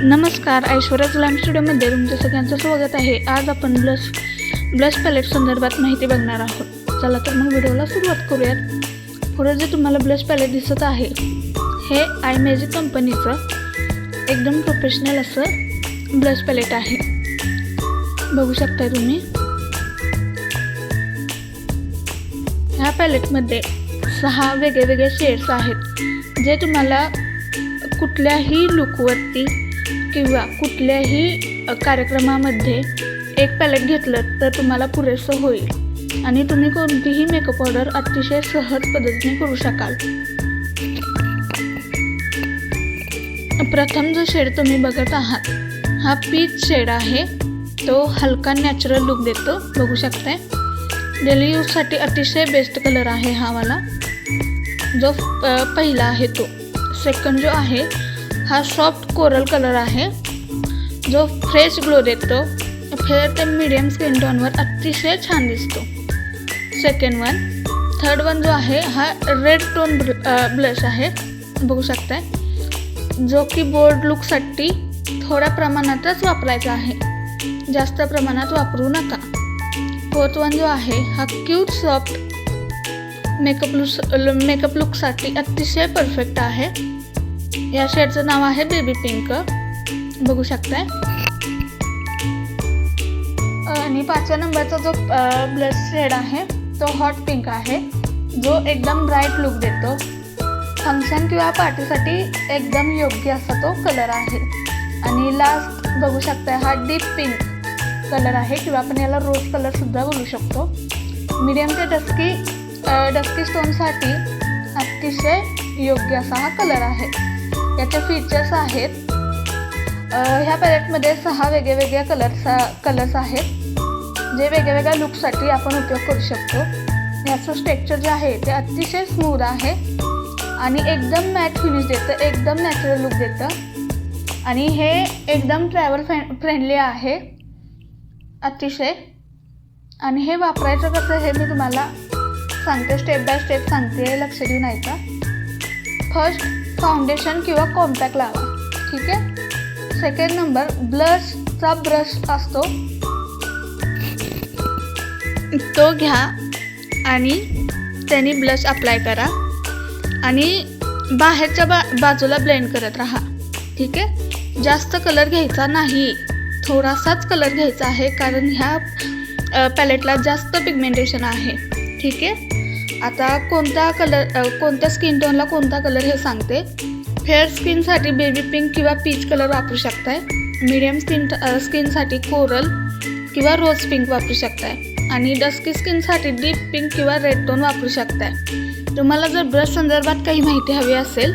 नमस्कार, ऐश्वर्या ग्लॅम स्टुडिओमध्ये तुमचं सगळ्यांचं स्वागत आहे। आज आपण ब्लश पॅलेट संदर्भात माहिती बघणार आहोत। चला तर मग व्हिडिओला सुरुवात करूयात। पुढे जे तुम्हाला ब्लश पॅलेट दिसत आहे हे iMagic कंपनीचं एकदम प्रोफेशनल असं ब्लश पॅलेट आहे। बघू शकता तुम्ही ह्या पॅलेटमध्ये 6 वेगवेगळे शेड्स आहेत जे तुम्हाला कुठल्याही लुकवरती किंवा कुठल्याही कार्यक्रमामध्ये एक पॅलेट घेतलं तर तुम्हाला पुरेसं होईल आणि तुम्ही कोणतीही मेकअप ऑर्डर अतिशय सहज पद्धतीने करू शकाल। प्रथम जो शेड तुम्ही बघत आहात हा पीच शेड आहे। तो हलका नॅचरल लुक देतो। बघू शकताय डेली यूजसाठी अतिशय बेस्ट कलर आहे हा वाला जो पहिला आहे तो। सेकंड जो आहे हा सॉफ्ट कोरल कलर आहे जो फ्रेश ग्लो देतो। फेअर ते मीडियम स्किन टोनवर अतिशय छान दिसतो सेकंड वन। थर्ड वन जो आहे हा रेड टोन ब्लश आहे। बघू शकताय जो की बोल्ड लुकसाठी थोड्या प्रमाणातच वापरायचा आहे, जास्त प्रमाणात वापरू नका। फोर्थ वन जो आहे हा क्यूट सॉफ्ट मेकअप लुकसाठी अतिशय परफेक्ट आहे। या शेडचं नाव आहे बेबी पिंक। बघू शकताय आणि 5व्या नंबरचा जो ब्लश शेड आहे तो हॉट पिंक आहे जो एकदम ब्राईट लुक देतो। फंक्शन किंवा पार्टीसाठी एकदम योग्य असा तो कलर आहे। आणि लास्ट बघू शकताय हा डीप पिंक कलर आहे किंवा आपण याला रोज कलर सुद्धा बोलू शकतो। मीडियम ते डस्की स्टोनसाठी अतिशय योग्य असा हा कलर आहे। याचे फीचर्स आहेत ह्या पॅलेटमध्ये 6 वेगवेगळ्या कलर्स आहेत जे वेगवेगळ्या लुकसाठी आपण उपयोग करू शकतो। याचं स्ट्रक्चर जे आहे ते अतिशय स्मूथ आहे आणि एकदम मॅट फिनिश देतं, एकदम नॅचरल लुक देतं आणि हे एकदम ट्रॅव्हल फ्रेंडली आहे अतिशय। आणि हे वापरायचं कसं हे मी तुम्हाला सांगते, स्टेप बाय स्टेप सांगते, लक्ष देऊन ऐका। फर्स्ट फाउंडेशन किंवा कॉम्पॅक्ट लावा, ठीक आहे। सेकंड नंबर ब्लशचा ब्रश असतो तो घ्या आणि त्याने ब्लश अप्लाय करा आणि बाहेरच्या बाजूला ब्लेंड करत राहा, ठीक आहे। जास्त कलर घ्यायचा नाही, थोडासाच कलर घ्यायचा आहे कारण ह्या पॅलेटला जास्त पिगमेंटेशन आहे, ठीक आहे। आता कोणत्या स्किन टोनला कोणता कलर हे सांगते। फेअर स्किनसाठी बेबी पिंक किंवा पीच कलर वापरू शकताय। मीडियम स्किनसाठी कोरल किंवा रोज पिंक वापरू शकताय आणि डस्की स्किनसाठी डीप पिंक किंवा रेड टोन वापरू शकताय। तुम्हाला जर ब्रश संदर्भात काही माहिती हवी असेल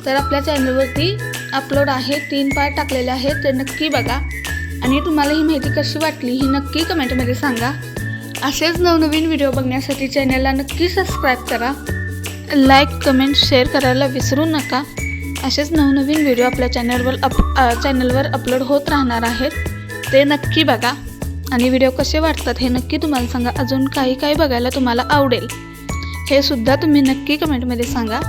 तर आपल्या चॅनलवरती अपलोड आहे, 3 पार्ट टाकलेले आहेत, ते नक्की बघा। आणि तुम्हाला ही माहिती कशी वाटली ही नक्की कमेंटमध्ये सांगा। असेच नवनवीन व्हिडिओ बघण्यासाठी चॅनलला नक्की सबस्क्राईब करा, लाईक कमेंट शेअर करायला विसरू नका। असेच नवनवीन व्हिडिओ आपल्या चॅनलवर अपलोड होत राहणार आहेत, ते नक्की बघा आणि व्हिडिओ कसे वाटतात हे नक्की तुम्हाला सांगा। अजून काही बघायला तुम्हाला आवडेल हे सुद्धा तुम्ही नक्की कमेंटमध्ये सांगा।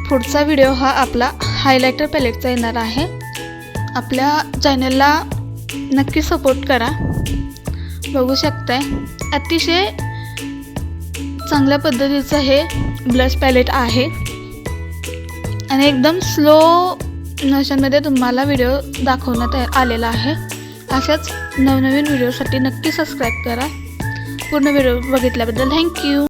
पुढचा व्हिडिओ हा आपला हायलायटर पॅलेटचा येणार आहे। आपल्या चॅनलला नक्की सपोर्ट करा। बघू शकताय अतिशय चांगल्या पद्धतीचं हे ब्लश पॅलेट आहे आणि एकदम स्लो मोशनमध्ये तुम्हाला व्हिडिओ दाखवण्यात आलेला आहे। अशाच नवनवीन व्हिडिओसाठी नक्की सबस्क्राईब करा। पूर्ण व्हिडिओ बघितल्याबद्दल थँक्यू।